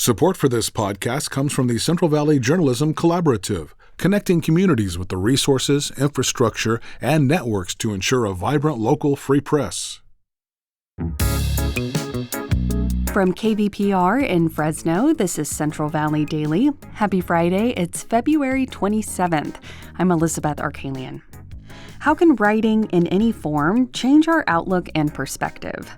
Support for this podcast comes from the Central Valley Journalism Collaborative, connecting communities with the resources, infrastructure, and networks to ensure a vibrant local free press. From KVPR in Fresno, this is Central Valley Daily. Happy Friday, it's February 27th. I'm Elizabeth Arkalian. How can writing in any form change our outlook and perspective?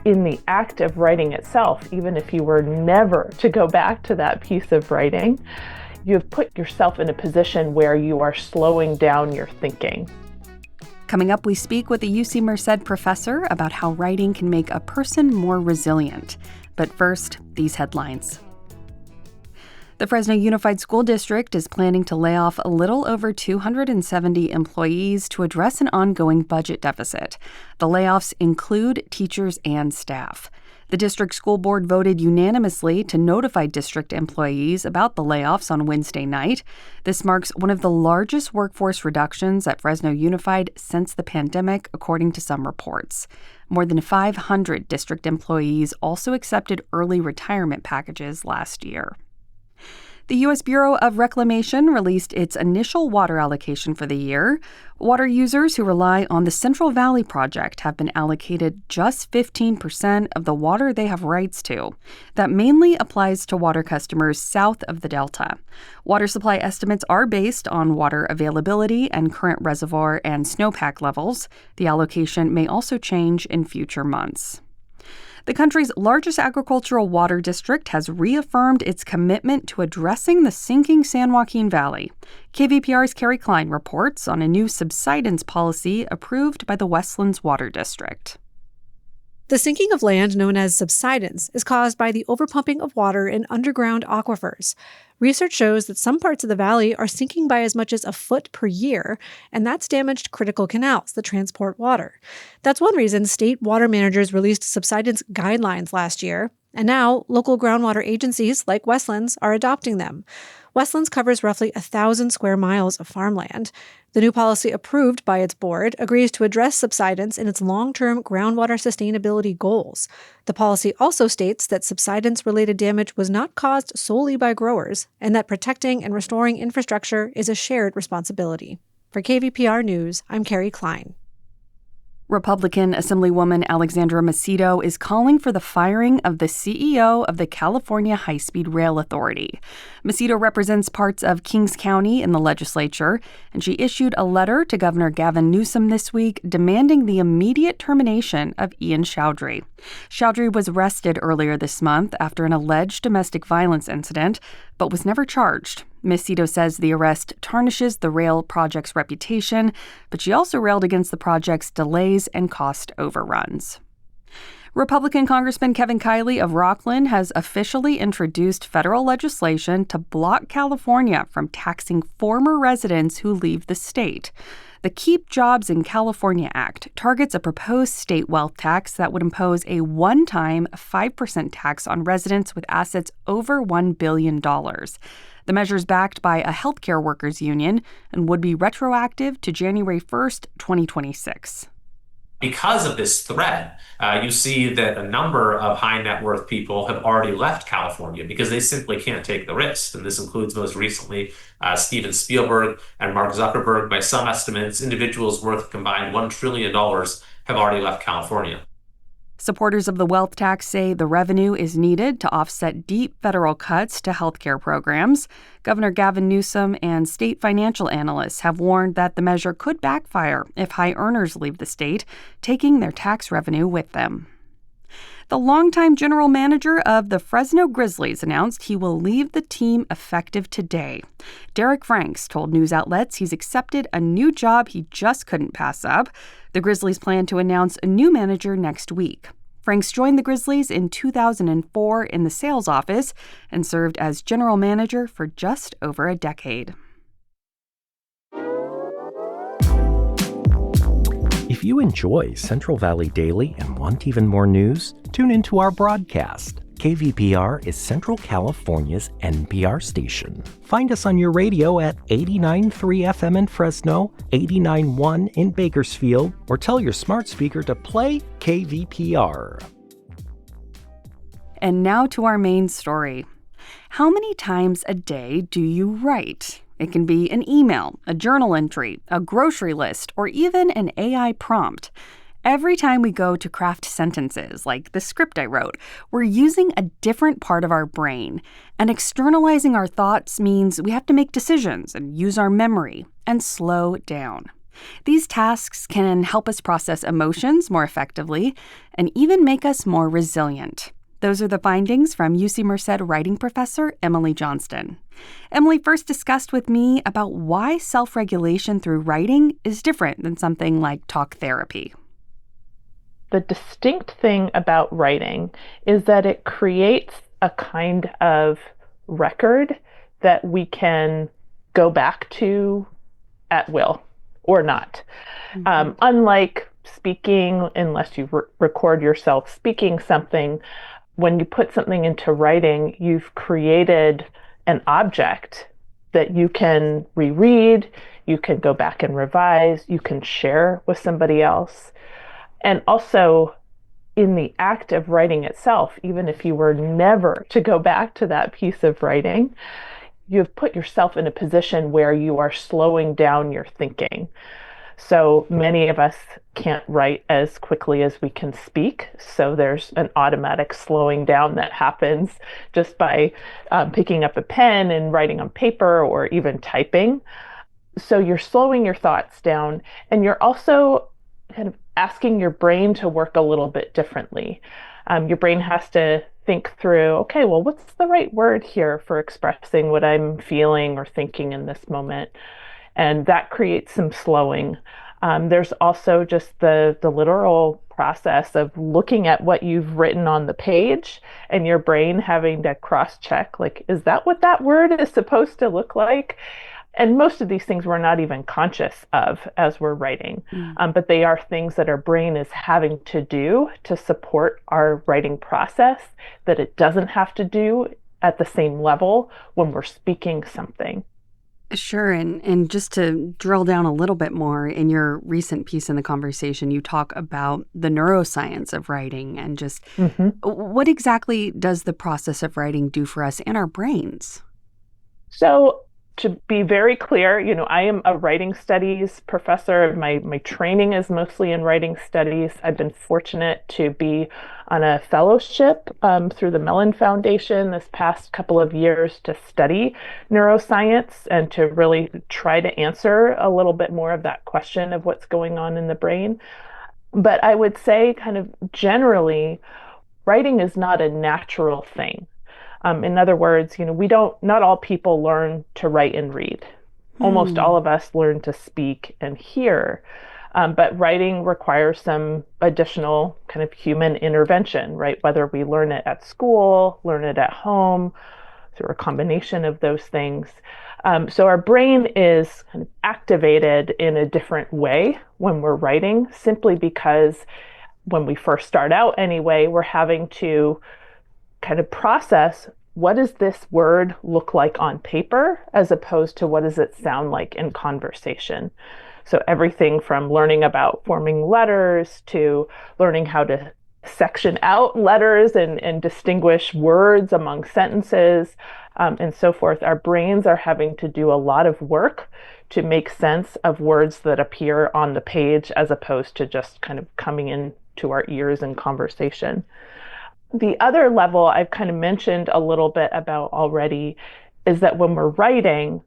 In the act of writing itself, even if you were never to go back to that piece of writing, you've put yourself in a position where you are slowing down your thinking. Coming up, we speak with a UC Merced professor about how writing can make a person more resilient. But first, these headlines. The Fresno Unified School District is planning to lay off a little over 270 employees to address an ongoing budget deficit. The layoffs include teachers and staff. The district school board voted unanimously to notify district employees about the layoffs on Wednesday night. This marks one of the largest workforce reductions at Fresno Unified since the pandemic, according to some reports. More than 500 district employees also accepted early retirement packages last year. The U.S. Bureau of Reclamation released its initial water allocation for the year. Water users who rely on the Central Valley Project have been allocated just 15% of the water they have rights to. That mainly applies to water customers south of the Delta. Water supply estimates are based on water availability and current reservoir and snowpack levels. The allocation may also change in future months. The country's largest agricultural water district has reaffirmed its commitment to addressing the sinking San Joaquin Valley. KVPR's Carrie Klein reports on a new subsidence policy approved by the Westlands Water District. The sinking of land known as subsidence is caused by the overpumping of water in underground aquifers. Research shows that some parts of the valley are sinking by as much as a foot per year, and that's damaged critical canals that transport water. That's one reason state water managers released subsidence guidelines last year, and now local groundwater agencies like Westlands are adopting them. Westlands covers roughly 1,000 square miles of farmland. The new policy approved by its board agrees to address subsidence in its long-term groundwater sustainability goals. The policy also states that subsidence-related damage was not caused solely by growers, and that protecting and restoring infrastructure is a shared responsibility. For KVPR News, I'm Carrie Klein. Republican Assemblywoman Alexandra Macedo is calling for the firing of the CEO of the California High-Speed Rail Authority. Macedo represents parts of Kings County in the legislature, and she issued a letter to Governor Gavin Newsom this week demanding the immediate termination of Ian Chowdhury. Chowdhury was arrested earlier this month after an alleged domestic violence incident, but was never charged. Macedo says the arrest tarnishes the rail project's reputation, but she also railed against the project's delays and cost overruns. Republican Congressman Kevin Kiley of Rockland has officially introduced federal legislation to block California from taxing former residents who leave the state. The Keep Jobs in California Act targets a proposed state wealth tax that would impose a one-time 5% tax on residents with assets over $1 billion. The measure is backed by a healthcare workers union and would be retroactive to January 1st, 2026. Because of this threat, you see that a number of high net worth people have already left California because they simply can't take the risk. And this includes most recently Steven Spielberg and Mark Zuckerberg. By some estimates, individuals worth combined $1 trillion have already left California. Supporters of the wealth tax say the revenue is needed to offset deep federal cuts to healthcare programs. Governor Gavin Newsom and state financial analysts have warned that the measure could backfire if high earners leave the state, taking their tax revenue with them. The longtime general manager of the Fresno Grizzlies announced he will leave the team effective today. Derek Franks told news outlets he's accepted a new job he just couldn't pass up. The Grizzlies plan to announce a new manager next week. Franks joined the Grizzlies in 2004 in the sales office and served as general manager for just over a decade. If you enjoy Central Valley Daily and want even more news, tune into our broadcast. KVPR is Central California's NPR station. Find us on your radio at 89.3 FM in Fresno, 89.1 in Bakersfield, or tell your smart speaker to play KVPR. And now to our main story. How many times a day do you write? It can be an email, a journal entry, a grocery list, or even an AI prompt. Every time we go to craft sentences, like the script I wrote, we're using a different part of our brain. And externalizing our thoughts means we have to make decisions and use our memory and slow down. These tasks can help us process emotions more effectively and even make us more resilient. Those are the findings from UC Merced writing professor Emily Johnston. Emily first discussed with me about why self-regulation through writing is different than something like talk therapy. The distinct thing about writing is that it creates a kind of record that we can go back to at will or not. Unlike speaking, unless you record yourself speaking something, when you put something into writing, you've created an object that you can reread, you can go back and revise, you can share with somebody else. And also, in the act of writing itself, even if you were never to go back to that piece of writing, you've put yourself in a position where you are slowing down your thinking. So many of us can't write as quickly as we can speak. So there's an automatic slowing down that happens just by picking up a pen and writing on paper or even typing. So you're slowing your thoughts down, and you're also kind of asking your brain to work a little bit differently. Your brain has to think through, okay, well, what's the right word here for expressing what I'm feeling or thinking in this moment? And that creates some slowing. There's also just the literal process of looking at what you've written on the page and your brain having to cross-check, like, is that what that word is supposed to look like? And most of these things we're not even conscious of as we're writing, but they are things that our brain is having to do to support our writing process that it doesn't have to do at the same level when we're speaking something. Sure, and just to drill down a little bit more, in your recent piece in the conversation, you talk about the neuroscience of writing and just what exactly does the process of writing do for us and our brains? So, to be very clear, I am a writing studies professor. My training is mostly in writing studies. I've been fortunate to be on a fellowship through the Mellon Foundation this past couple of years to study neuroscience and to really try to answer a little bit more of that question of what's going on in the brain. But I would say kind of generally, writing is not a natural thing. In other words, not all people learn to write and read. Almost all of us learn to speak and hear. But writing requires some additional kind of human intervention, right? Whether we learn it at school, learn it at home, through a combination of those things. So our brain is kind of activated in a different way when we're writing, simply because when we first start out anyway, we're having to kind of process, what does this word look like on paper as opposed to what does it sound like in conversation? So everything from learning about forming letters to learning how to section out letters and distinguish words among sentences and so forth. Our brains are having to do a lot of work to make sense of words that appear on the page as opposed to just kind of coming into our ears in conversation. The other level I've kind of mentioned a little bit about already is that when we're writing,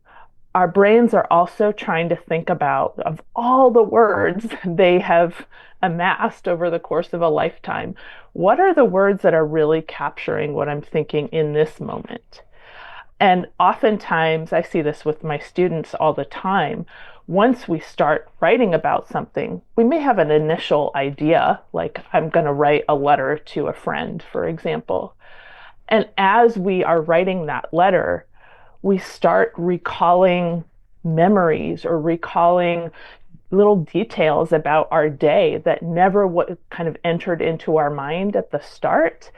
our brains are also trying to think about, of all the words they have amassed over the course of a lifetime, what are the words that are really capturing what I'm thinking in this moment? And oftentimes, I see this with my students all the time, once we start writing about something, we may have an initial idea, like I'm going to write a letter to a friend, for example. And as we are writing that letter, we start recalling memories or recalling little details about our day that never kind of entered into our mind at the start.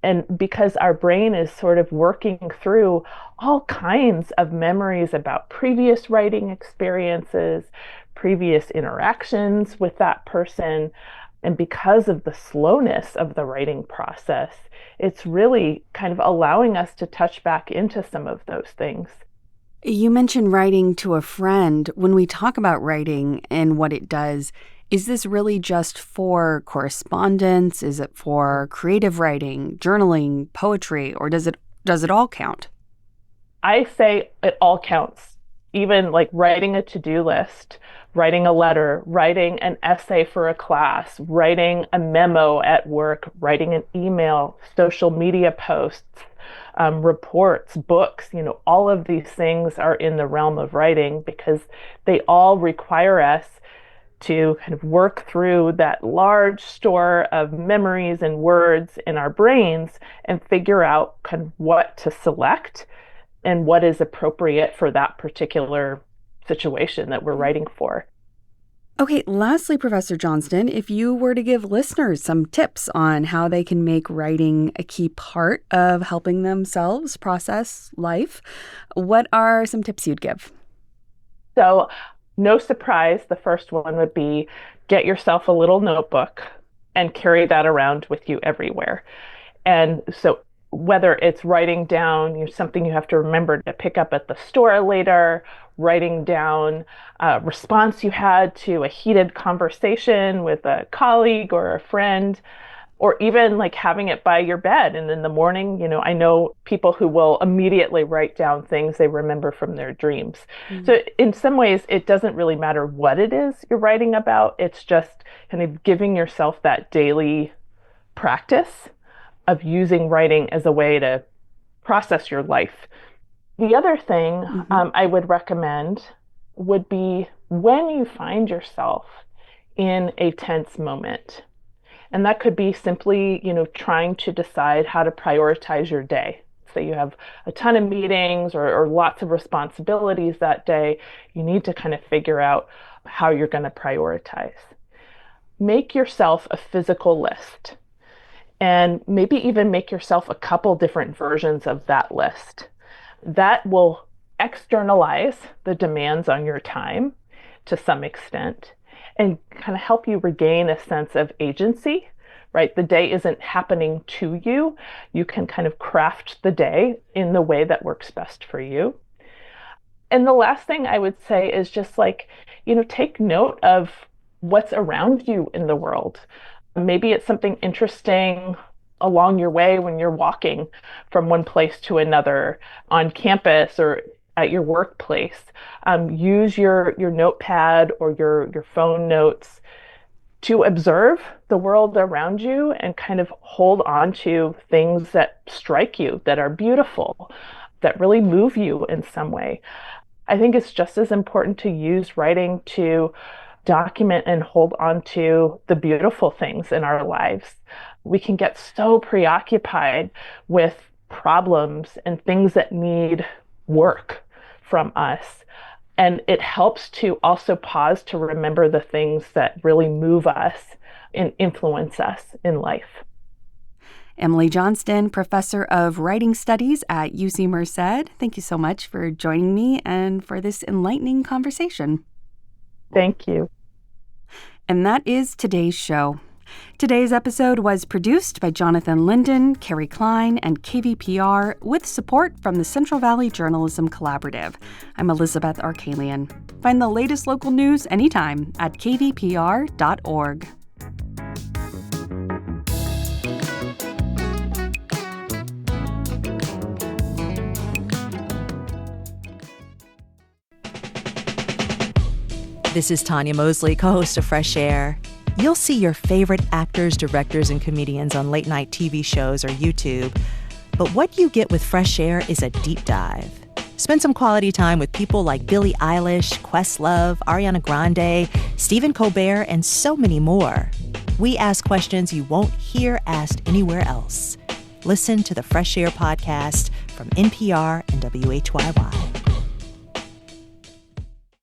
And because our brain is sort of working through all kinds of memories about previous writing experiences, previous interactions with that person, and because of the slowness of the writing process, it's really kind of allowing us to touch back into some of those things. You mentioned writing to a friend. When we talk about writing and what it does, is this really just for correspondence? Is it for creative writing, journaling, poetry, or does it all count? I say it all counts. Even like writing a to-do list, writing a letter, writing an essay for a class, writing a memo at work, writing an email, social media posts, reports, books, all of these things are in the realm of writing because they all require us to kind of work through that large store of memories and words in our brains and figure out kind of what to select and what is appropriate for that particular situation that we're writing for. Okay, lastly, Professor Johnston, if you were to give listeners some tips on how they can make writing a key part of helping themselves process life, what are some tips you'd give? So, no surprise, the first one would be get yourself a little notebook and carry that around with you everywhere. And so whether it's writing down something you have to remember to pick up at the store later, writing down a response you had to a heated conversation with a colleague or a friend, or even like having it by your bed. And in the morning, I know people who will immediately write down things they remember from their dreams. Mm-hmm. So in some ways, it doesn't really matter what it is you're writing about. It's just kind of giving yourself that daily practice of using writing as a way to process your life. The other thing I would recommend would be when you find yourself in a tense moment. And that could be simply, trying to decide how to prioritize your day. So you have a ton of meetings or lots of responsibilities that day. You need to kind of figure out how you're going to prioritize. Make yourself a physical list. And maybe even make yourself a couple different versions of that list. That will externalize the demands on your time to some extent and kind of help you regain a sense of agency, right? The day isn't happening to you. You can kind of craft the day in the way that works best for you. And the last thing I would say is just take note of what's around you in the world. Maybe it's something interesting along your way when you're walking from one place to another on campus or at your workplace. Use your notepad or your phone notes to observe the world around you and kind of hold on to things that strike you, that are beautiful, that really move you in some way. I think it's just as important to use writing to document and hold on to the beautiful things in our lives. We can get so preoccupied with problems and things that need work from us. And it helps to also pause to remember the things that really move us and influence us in life. Emily Johnston, Professor of Writing Studies at UC Merced, thank you so much for joining me and for this enlightening conversation. Thank you. And that is today's show. Today's episode was produced by Jonathan Linden, Carrie Klein, and KVPR with support from the Central Valley Journalism Collaborative. I'm Elizabeth Arkalian. Find the latest local news anytime at kvpr.org. This is Tanya Mosley, co-host of Fresh Air. You'll see your favorite actors, directors, and comedians on late-night TV shows or YouTube. But what you get with Fresh Air is a deep dive. Spend some quality time with people like Billie Eilish, Questlove, Ariana Grande, Stephen Colbert, and so many more. We ask questions you won't hear asked anywhere else. Listen to the Fresh Air podcast from NPR and WHYY.